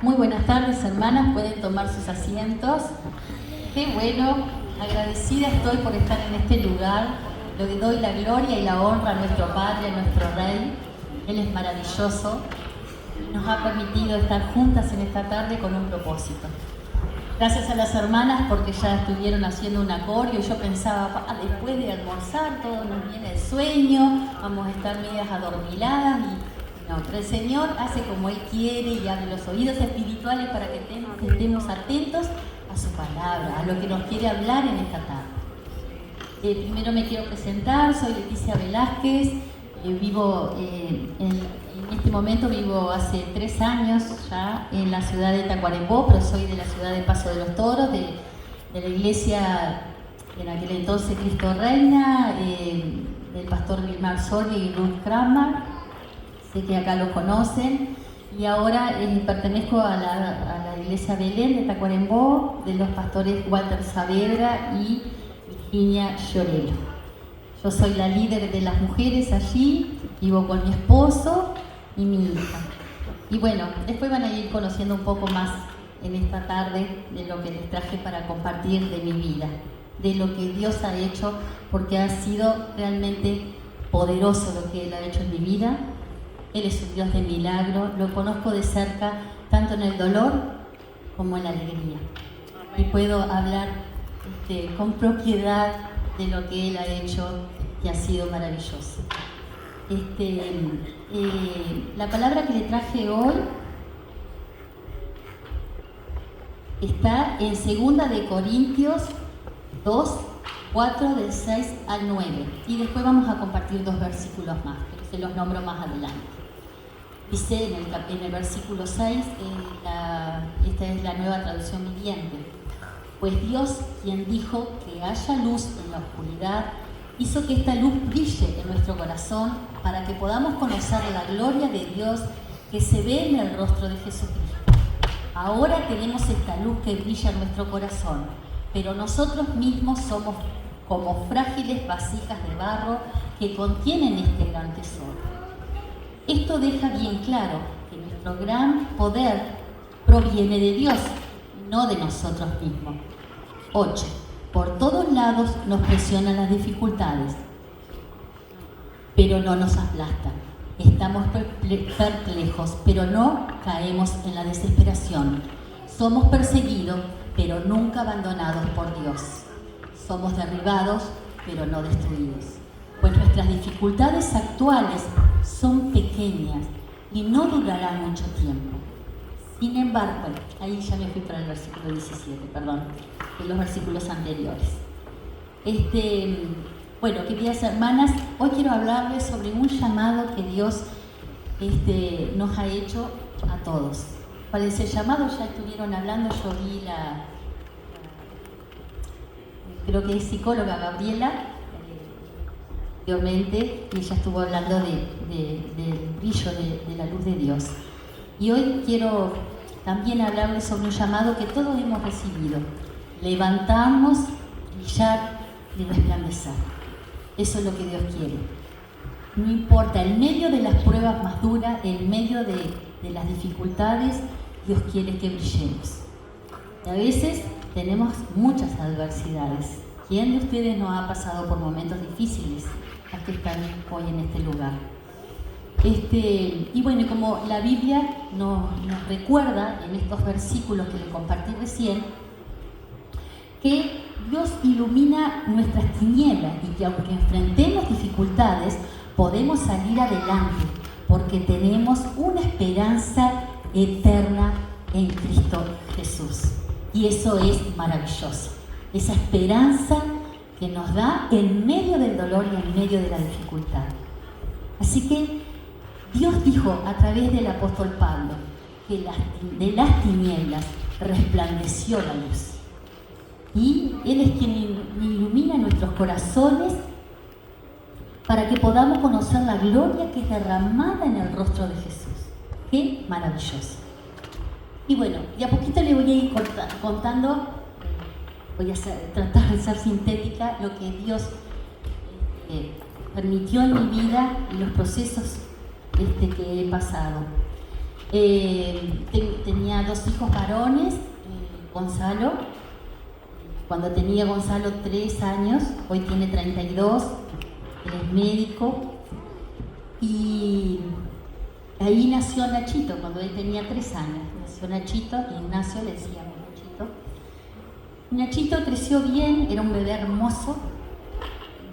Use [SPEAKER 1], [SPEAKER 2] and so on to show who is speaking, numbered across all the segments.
[SPEAKER 1] Muy buenas tardes, hermanas, pueden tomar sus asientos. Qué bueno, agradecida estoy por estar en este lugar. Le doy la gloria y la honra a nuestro Padre, a nuestro Rey. Él es maravilloso. Nos ha permitido estar juntas en esta tarde con un propósito. Gracias a las hermanas porque ya estuvieron haciendo un acorio. Yo pensaba, después de almorzar todo nos viene el sueño, vamos a estar medias adormiladas y no, pero el Señor hace como Él quiere y abre los oídos espirituales para que estemos atentos a su palabra, a lo que nos quiere hablar en esta tarde. Primero me quiero presentar, soy Leticia Velázquez, vivo en este momento vivo hace 3 años ya en la ciudad de Tacuarembó, pero soy de la ciudad de Paso de los Toros, de la iglesia en aquel entonces Cristo Reina, del pastor Vilmar Solvi y Ruth Kramer. Sé que acá lo conocen. Y ahora pertenezco a la iglesia Belén de Tacuarembó, de los pastores Walter Saavedra y Virginia Llorelo. Yo soy la líder de las mujeres allí, vivo con mi esposo y mi hija. Y bueno, después van a ir conociendo un poco más en esta tarde de lo que les traje para compartir de mi vida, de lo que Dios ha hecho, porque ha sido realmente poderoso lo que Él ha hecho en mi vida. Él es un Dios de milagro, lo conozco de cerca, tanto en el dolor como en la alegría. Y puedo hablar con propiedad de lo que Él ha hecho, que ha sido maravilloso. La palabra que le traje hoy está en 2 de Corintios 2, 4 del 6 al 9. Y después vamos a compartir 2 versículos más, que se los nombro más adelante. Dice en el versículo 6, esta es la Nueva Traducción Viviente: pues Dios, quien dijo que haya luz en la oscuridad, hizo que esta luz brille en nuestro corazón para que podamos conocer la gloria de Dios que se ve en el rostro de Jesucristo. Ahora tenemos esta luz que brilla en nuestro corazón, pero nosotros mismos somos como frágiles vasijas de barro que contienen este gran tesoro. Esto deja bien claro que nuestro gran poder proviene de Dios, no de nosotros mismos. 8. Por todos lados nos presionan las dificultades, pero no nos aplastan. Estamos perplejos, pero no caemos en la desesperación. Somos perseguidos, pero nunca abandonados por Dios. Somos derribados, pero no destruidos. Pues nuestras dificultades actuales son pequeñas y no durarán mucho tiempo. Sin embargo, ahí ya me fui para el versículo 17, perdón, de los versículos anteriores. Bueno, queridas hermanas, hoy quiero hablarles sobre un llamado que Dios nos ha hecho a todos. ¿Cuál es el llamado? Ya estuvieron hablando, yo vi creo que es psicóloga Gabriela, anteriormente, y ella estuvo hablando del brillo de la luz de Dios. Y hoy quiero también hablarles sobre un llamado que todos hemos recibido: levantarnos, brillar y resplandecer. Eso es lo que Dios quiere. No importa, en medio de las pruebas más duras, en medio de las dificultades, Dios quiere que brillemos. Y a veces tenemos muchas adversidades. ¿Quién de ustedes no ha pasado por momentos difíciles a que están hoy en este lugar? Y bueno, como la Biblia nos recuerda en estos versículos que le compartí recién, que Dios ilumina nuestras tinieblas y que aunque enfrentemos dificultades, podemos salir adelante porque tenemos una esperanza eterna en Cristo Jesús. Y eso es maravilloso, esa esperanza que nos da en medio del dolor y en medio de la dificultad. Así que Dios dijo a través del apóstol Pablo que de las tinieblas resplandeció la luz. Y Él es quien ilumina nuestros corazones para que podamos conocer la gloria que es derramada en el rostro de Jesús. ¡Qué maravilloso! Y bueno, de a poquito le voy a ir contando, voy a tratar de ser sintética, lo que Dios permitió en mi vida y los procesos que he pasado. Tenía 2 hijos varones, Gonzalo. Cuando tenía Gonzalo 3 años, hoy tiene 32, él es médico. Y ahí nació Nachito, cuando él tenía 3 años. Nació Nachito, Ignacio le decíamos Nachito. Nachito creció bien, era un bebé hermoso,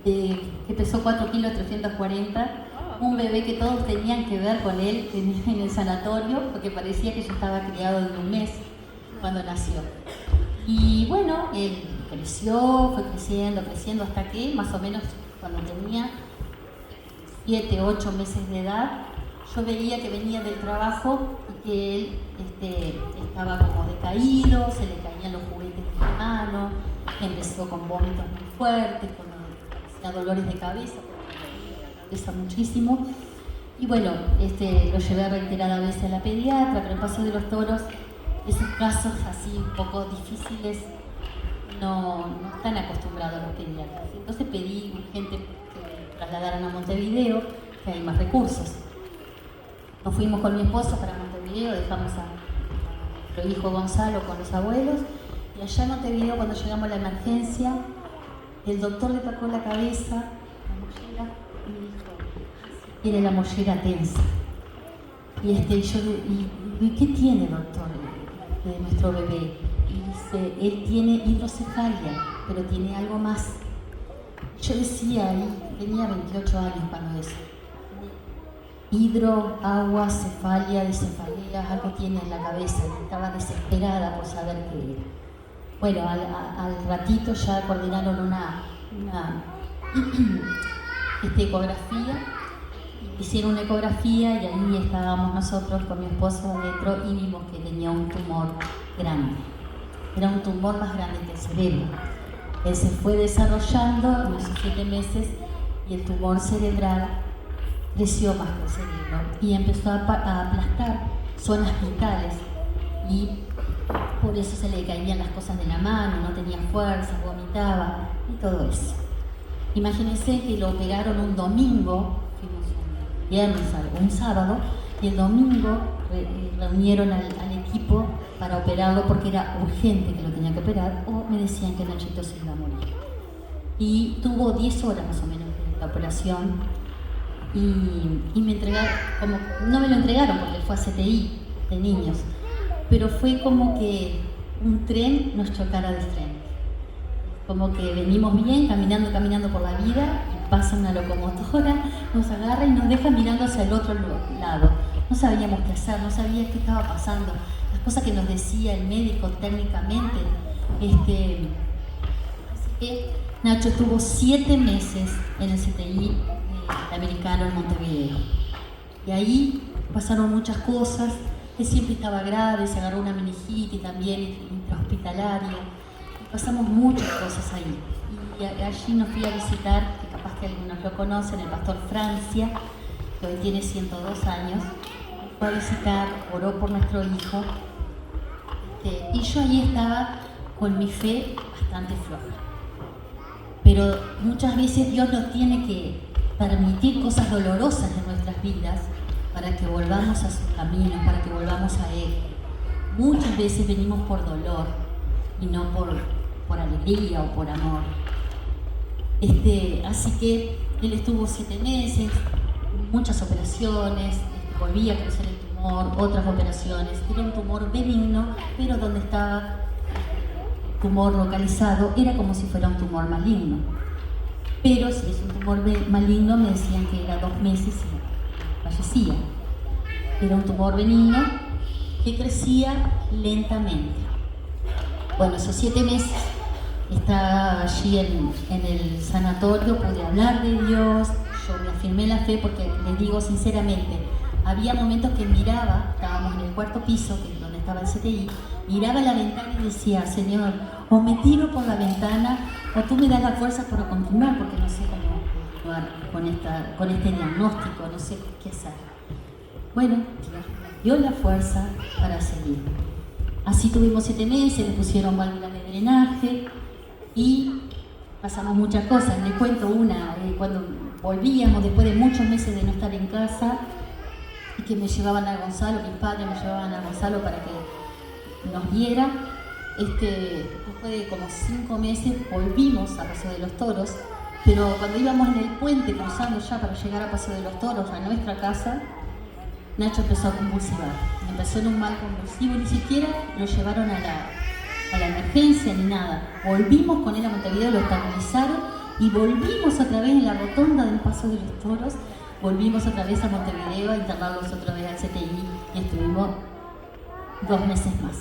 [SPEAKER 1] que pesó 4 kilos 340. Un bebé que todos tenían que ver con él en el sanatorio, porque parecía que yo estaba criado de un mes cuando nació. Y bueno, él creció, fue creciendo hasta que más o menos cuando tenía 7, 8 meses de edad, yo veía que venía del trabajo y que él estaba como decaído, se le caían los juguetes de la mano, empezó con vómitos muy fuertes, con dolores de cabeza, pesa muchísimo. Y bueno, lo llevé reiteradas veces a la pediatra, pero en Paso de los Toros, esos casos así un poco difíciles no están acostumbrados los pediatras. Entonces pedí urgente que trasladaran a Montevideo, que hay más recursos. Nos fuimos con mi esposo para Montevideo, dejamos a nuestro hijo Gonzalo con los abuelos, y allá en Montevideo, cuando llegamos a la emergencia, el doctor le tocó la cabeza, la mollera, y me dijo, tiene la mollera tensa. Y ¿qué tiene, doctor, de nuestro bebé? Y dice, él tiene hidrocefalia, pero tiene algo más. Yo decía, tenía 28 años cuando eso. Hidro, agua, cefalia, descefalea, algo tiene en la cabeza. Y estaba desesperada por saber qué era. Bueno, al ratito ya coordinaron una ecografía. Hicieron una ecografía y ahí estábamos nosotros con mi esposo adentro y vimos que tenía un tumor grande. Era un tumor más grande que el cerebro. Él se fue desarrollando en esos 7 meses y el tumor cerebral creció más que el cerebro y empezó a aplastar zonas vitales y por eso se le caían las cosas de la mano, no tenía fuerza, vomitaba y todo eso. Imagínense que lo operaron un domingo, un sábado, y el domingo reunieron al equipo para operarlo porque era urgente que lo tenía que operar, o me decían que Nachito se iba a morir. Y tuvo 10 horas más o menos de la operación y me entregaron, como no me lo entregaron porque fue a CTI de niños, pero fue como que un tren nos chocara de frente. Como que venimos bien, caminando por la vida, y pasa una locomotora, nos agarra y nos deja mirando hacia el otro lado. No sabíamos qué hacer, no sabía qué estaba pasando, las cosas que nos decía el médico técnicamente. Así que Nacho estuvo 7 meses en el CTI americano en Montevideo. Y ahí pasaron muchas cosas, él siempre estaba grave, se agarró una meningitis también intrahospitalaria. Pasamos muchas cosas ahí. Y allí nos fui a visitar, que capaz que algunos lo conocen, el pastor Francia, que hoy tiene 102 años. Fue a visitar, oró por nuestro hijo. Y yo ahí estaba con mi fe bastante floja. Pero muchas veces Dios nos tiene que permitir cosas dolorosas en nuestras vidas para que volvamos a sus caminos, para que volvamos a Él. Muchas veces venimos por dolor y no por alegría o por amor. Así que él estuvo 7 meses, muchas operaciones, volvía a crecer el tumor, otras operaciones. Era un tumor benigno, pero donde estaba el tumor localizado era como si fuera un tumor maligno. Pero si es un tumor maligno, me decían que era 2 meses y fallecía. Era un tumor benigno que crecía lentamente. Bueno, esos 7 meses estaba allí en el sanatorio, pude hablar de Dios, yo me afirmé la fe porque les digo sinceramente, había momentos que miraba, estábamos en el 4º piso, que es donde estaba el CTI, miraba la ventana y decía, Señor, o me tiro por la ventana o tú me das la fuerza para continuar porque no sé cómo actuar con este diagnóstico, no sé qué hacer. Bueno, Dios me dio la fuerza para seguir. Así tuvimos 7 meses, le pusieron válvulas de drenaje y pasamos muchas cosas. Les cuento una, cuando volvíamos después de muchos meses de no estar en casa, y que me llevaban a Gonzalo, mis padres me llevaban a Gonzalo para que nos viera. Después de como 5 meses volvimos a Paso de los Toros, pero cuando íbamos en el puente cruzando ya para llegar a Paso de los Toros, a nuestra casa, Nacho empezó a convulsivar. Empezó en un mal convulsivo, ni siquiera lo llevaron a la emergencia ni nada. Volvimos con él a Montevideo, lo estabilizaron y volvimos otra vez en la rotonda del Paso de los Toros. Volvimos otra vez a Montevideo a internarlos otra vez al CTI y estuvimos 2 meses más.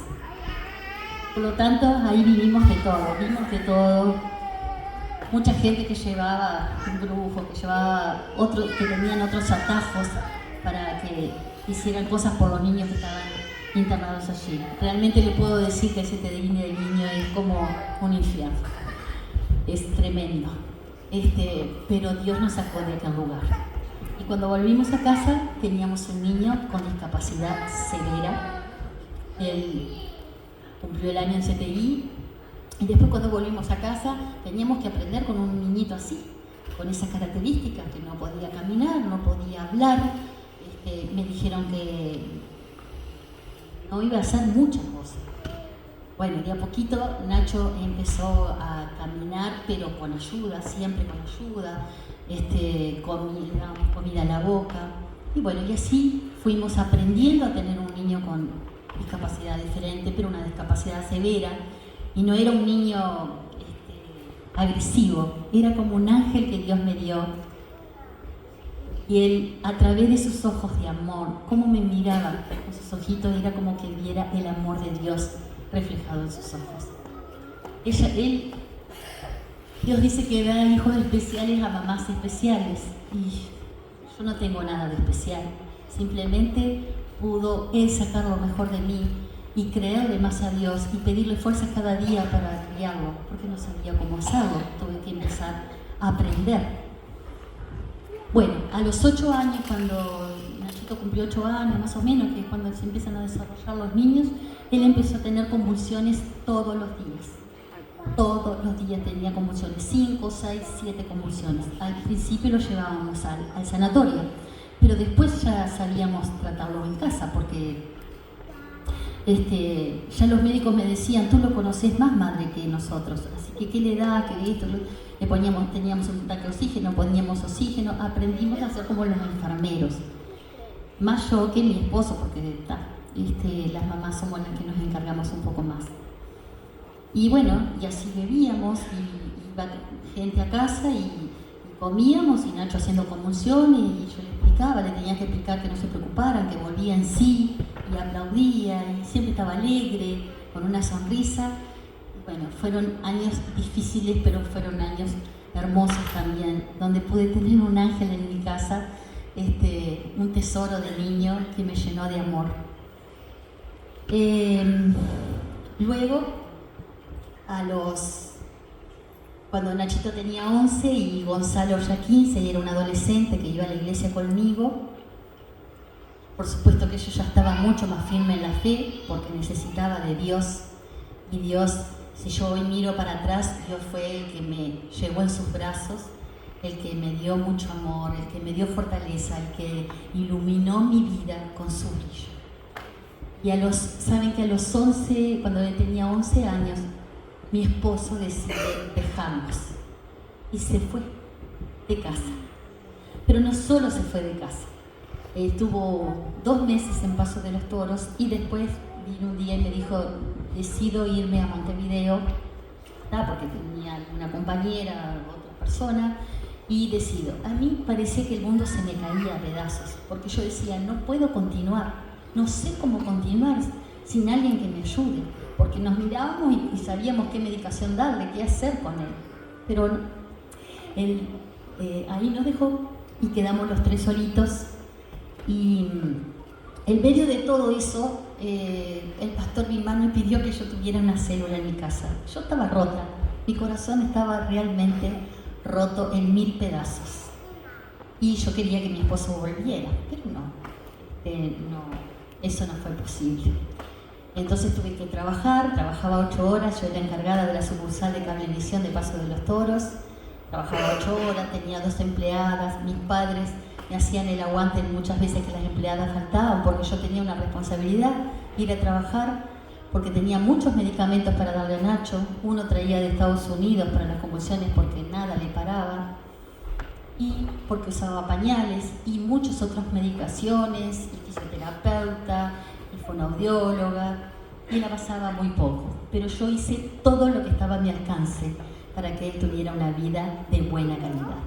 [SPEAKER 1] Por lo tanto, ahí vimos de todo. Mucha gente que llevaba un brujo, que tenían otros atajos para que hicieran cosas por los niños que estaban internados allí. Realmente le puedo decir que ese CTI del niño es como un infierno. Es tremendo. Pero Dios nos sacó de aquel lugar. Y cuando volvimos a casa teníamos un niño con discapacidad severa. Él cumplió el año en CTI y después cuando volvimos a casa teníamos que aprender con un niñito así, con esas características, que no podía caminar, no podía hablar. Me dijeron que no iba a hacer muchas cosas. Bueno, de a poquito Nacho empezó a caminar, pero con ayuda, siempre con ayuda. Comida a la boca, y bueno, y así fuimos aprendiendo a tener un niño con discapacidad diferente, pero una discapacidad severa, y no era un niño agresivo, era como un ángel que Dios me dio, y él, a través de sus ojos de amor, cómo me miraba con sus ojitos, era como que viera el amor de Dios reflejado en sus ojos. Dios dice que da hijos especiales a mamás especiales, y yo no tengo nada de especial. Simplemente pudo Él sacar lo mejor de mí y creerle más a Dios y pedirle fuerzas cada día para criarlo, porque no sabía cómo hacerlo. Tuve que empezar a aprender. Bueno, a los 8 años, cuando Nachito cumplió 8 años más o menos, que es cuando se empiezan a desarrollar los niños, él empezó a tener convulsiones todos los días. Todos los días tenía convulsiones, 5, 6, 7 convulsiones. Al principio lo llevábamos al sanatorio, pero después ya sabíamos tratarlo en casa, porque ya los médicos me decían, tú lo conoces más, madre, que nosotros, así que ¿qué le da? ¿Qué esto? Teníamos un tanque de oxígeno, poníamos oxígeno, aprendimos a hacer como los enfermeros. Más yo que mi esposo, porque las mamás somos las que nos encargamos un poco más. Y bueno, y así bebíamos, y iba gente a casa y comíamos, y Nacho haciendo convulsiones, y yo le explicaba, le tenía que explicar que no se preocuparan, que volvía en sí, y aplaudía, y siempre estaba alegre, con una sonrisa. Y bueno, fueron años difíciles, pero fueron años hermosos también, donde pude tener un ángel en mi casa, un tesoro de niño que me llenó de amor. Luego, cuando Nachito tenía 11 y Gonzalo ya 15, y era un adolescente que iba a la iglesia conmigo, por supuesto que yo ya estaba mucho más firme en la fe, porque necesitaba de Dios, y Dios, si yo hoy miro para atrás, Dios fue el que me llevó en sus brazos, el que me dio mucho amor, el que me dio fortaleza, el que iluminó mi vida con su brillo. Y saben que a los 11, cuando él tenía 11 años, mi esposo decide dejarnos y se fue de casa. Pero no solo se fue de casa, estuvo 2 meses en Paso de los Toros y después vino un día y me dijo, decido irme a Montevideo, porque tenía una compañera, otra persona, y decido. A mí parecía que el mundo se me caía a pedazos, porque yo decía, no puedo continuar, no sé cómo continuar sin alguien que me ayude, porque nos mirábamos y sabíamos qué medicación darle, qué hacer con él. Pero él ahí nos dejó y quedamos los 3 solitos. Y en medio de todo eso, el pastor Vilmar me pidió que yo tuviera una célula en mi casa. Yo estaba rota, mi corazón estaba realmente roto en 1000 pedazos. Y yo quería que mi esposo volviera, pero no, eso no fue posible. Entonces tuve que trabajaba 8 horas, yo era encargada de la sucursal de Cablevisión de Paso de los Toros, trabajaba 8 horas, tenía 2 empleadas, mis padres me hacían el aguante muchas veces que las empleadas faltaban porque yo tenía una responsabilidad, ir a trabajar, porque tenía muchos medicamentos para darle a Nacho. Uno traía de Estados Unidos para las convulsiones porque nada le paraba, y porque usaba pañales y muchas otras medicaciones, y fisioterapeuta, y fonoaudióloga, y la pasaba muy poco. Pero yo hice todo lo que estaba a mi alcance para que él tuviera una vida de buena calidad.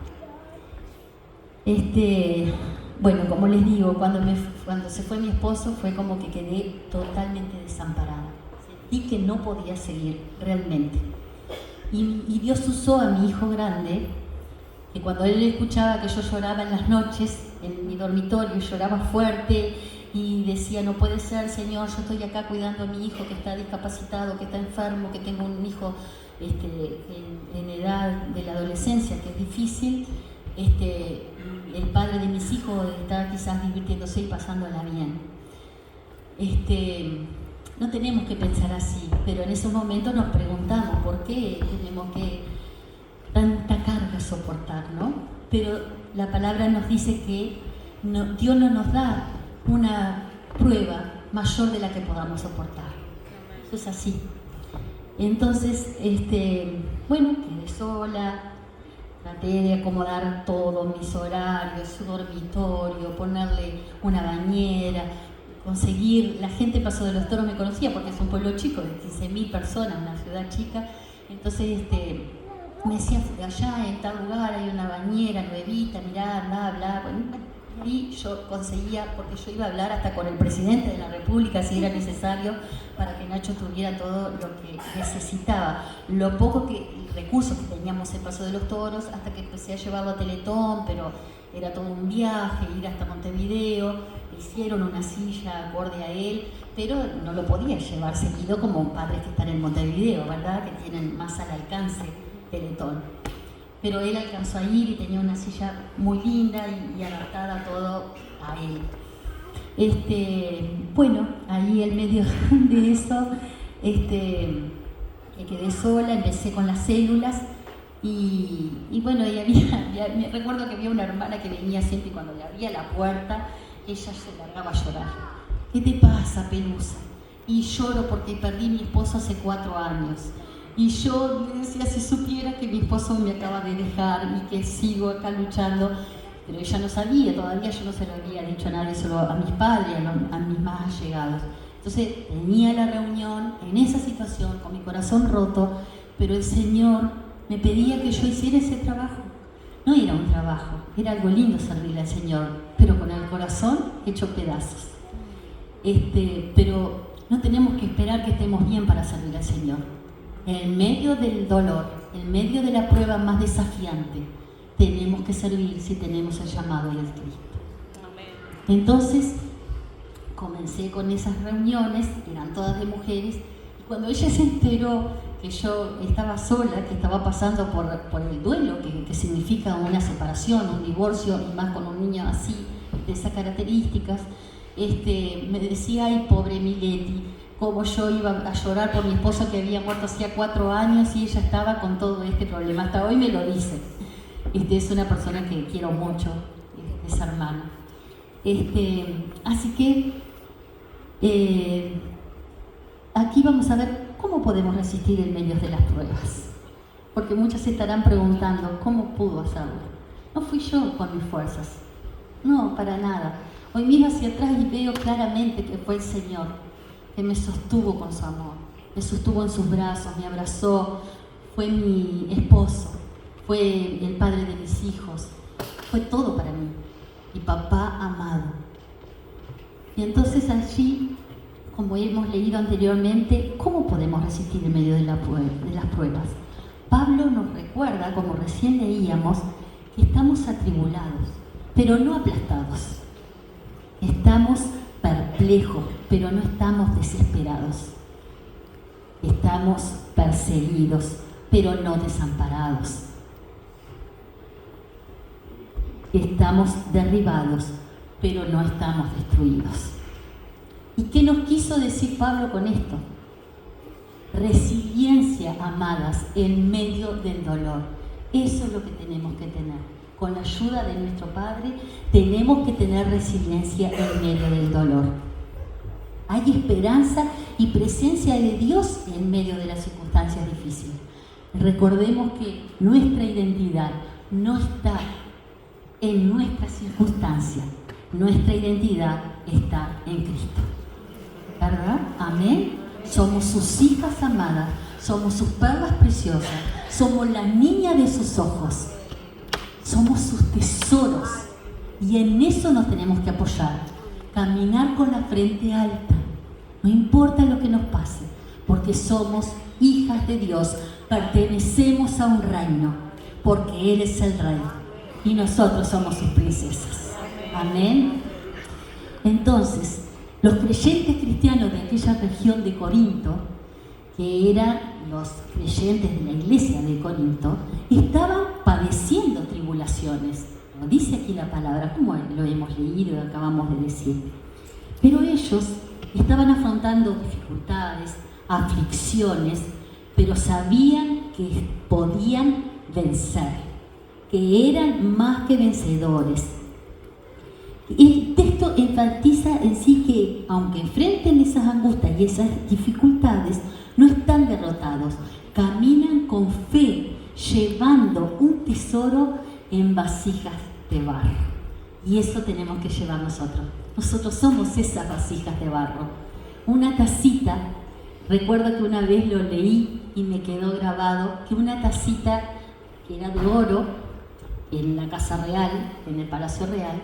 [SPEAKER 1] Bueno, como les digo, cuando se fue mi esposo fue como que quedé totalmente desamparada. Sentí que no podía seguir realmente. Y Dios usó a mi hijo grande, que cuando él escuchaba que yo lloraba en las noches en mi dormitorio, lloraba fuerte y decía: no puede ser, Señor, yo estoy acá cuidando a mi hijo que está discapacitado, que está enfermo, que tengo un hijo en edad de la adolescencia, que es difícil. El padre de mis hijos está quizás divirtiéndose y pasándola bien. No tenemos que pensar así, pero en esos momentos nos preguntamos por qué tenemos que tanta carga soportar, ¿no? Pero la palabra nos dice que Dios no nos da una prueba mayor de la que podamos soportar. Eso es así. Entonces, bueno, quedé sola. Traté de acomodar todos mis horarios, su dormitorio, ponerle una bañera, conseguir. La gente de Paso de los Toros me conocía porque es un pueblo chico de 15.000 personas, una ciudad chica. Entonces me decía: allá en tal lugar hay una bañera nuevita, mirá, bla, bla. Bueno, y yo conseguía, porque yo iba a hablar hasta con el presidente de la República si era necesario, para que Nacho tuviera todo lo que necesitaba. Lo poco recursos que teníamos en Paso de los Toros, hasta que empecé a llevarlo a Teletón, pero era todo un viaje, ir hasta Montevideo. Hicieron una silla acorde a él, pero no lo podía llevar seguido como padres que están en Montevideo, ¿verdad? Que tienen más al alcance Teletón. Pero él alcanzó a ir y tenía una silla muy linda y adaptada a todo a él. Bueno, ahí en medio de eso, me quedé sola, empecé con las células y bueno, me recuerdo que había una hermana que venía siempre y cuando le abría la puerta, ella se largaba a llorar. ¿Qué te pasa, Pelusa? Y lloro porque perdí a mi esposo hace 4 años. Y yo le decía: si supiera que mi esposo me acaba de dejar y que sigo acá luchando. Pero ella no sabía, todavía yo no se lo había dicho a nadie, solo a mis padres, a mis más allegados. Entonces tenía la reunión en esa situación, con mi corazón roto, pero el Señor me pedía que yo hiciera ese trabajo. No era un trabajo, era algo lindo servirle al Señor, pero con el corazón hecho pedazos. Pero no tenemos que esperar que estemos bien para servir al Señor. En medio del dolor, en medio de la prueba más desafiante, tenemos que servir si tenemos el llamado del Cristo. Entonces, comencé con esas reuniones, eran todas de mujeres, y cuando ella se enteró que yo estaba sola, que estaba pasando por el duelo, que significa una separación, un divorcio, y más con un niño así, de esas características, me decía: ay, pobre Mileti, cómo yo iba a llorar por mi esposo que había muerto hacía 4 años y ella estaba con todo este problema. Hasta hoy me lo dice. Es una persona que quiero mucho, esa hermana. Así que aquí vamos a ver cómo podemos resistir en medio de las pruebas. Porque muchas se estarán preguntando: ¿cómo pudo hacerlo? No fui yo con mis fuerzas. No, para nada. Hoy miro hacia atrás y veo claramente que fue el Señor que me sostuvo con su amor, me sostuvo en sus brazos, me abrazó, fue mi esposo, fue el padre de mis hijos, fue todo para mí, mi papá amado. Y entonces allí, como hemos leído anteriormente, ¿cómo podemos resistir en medio de las pruebas? Pablo nos recuerda, como recién leíamos, que estamos atribulados, pero no aplastados. Estamos perplejos, pero no estamos desesperados. Estamos perseguidos, pero no desamparados. Estamos derribados, pero no estamos destruidos. ¿Y qué nos quiso decir Pablo con esto? Resiliencia, amadas, en medio del dolor. Eso es lo que tenemos que tener. con la ayuda de nuestro Padre, tenemos que tener resiliencia en medio del dolor. Hay esperanza y presencia de Dios en medio de las circunstancias difíciles. Recordemos que nuestra identidad no está en nuestras circunstancias, nuestra identidad está en Cristo. ¿Verdad? Amén. Somos sus hijas amadas, somos sus perlas preciosas, somos la niña de sus ojos, somos sus tesoros y en eso nos tenemos que apoyar. Caminar con la frente alta, no importa lo que nos pase, porque somos hijas de Dios, pertenecemos a un reino, porque Él es el rey y nosotros somos sus princesas. Amén. Entonces, los creyentes cristianos de aquella región de Corinto, que eran los creyentes de la iglesia de Corinto, estaban padeciendo tribulaciones. Lo dice aquí la palabra, como lo hemos leído y acabamos de decir. Pero ellos estaban afrontando dificultades, aflicciones, pero sabían que podían vencer, que eran más que vencedores. El texto enfatiza en sí que, aunque enfrenten esas angustias y esas dificultades, no están derrotados, caminan con fe, llevando un tesoro en vasijas de barro. Y eso tenemos que llevar nosotros. Nosotros somos esas vasijas de barro. Una tacita, recuerdo que una vez lo leí y me quedó grabado, que una tacita que era de oro en la Casa Real, en el Palacio Real,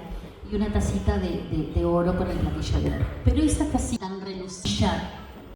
[SPEAKER 1] y una tacita de oro con el platillo de oro. Pero esa tacita tan relucía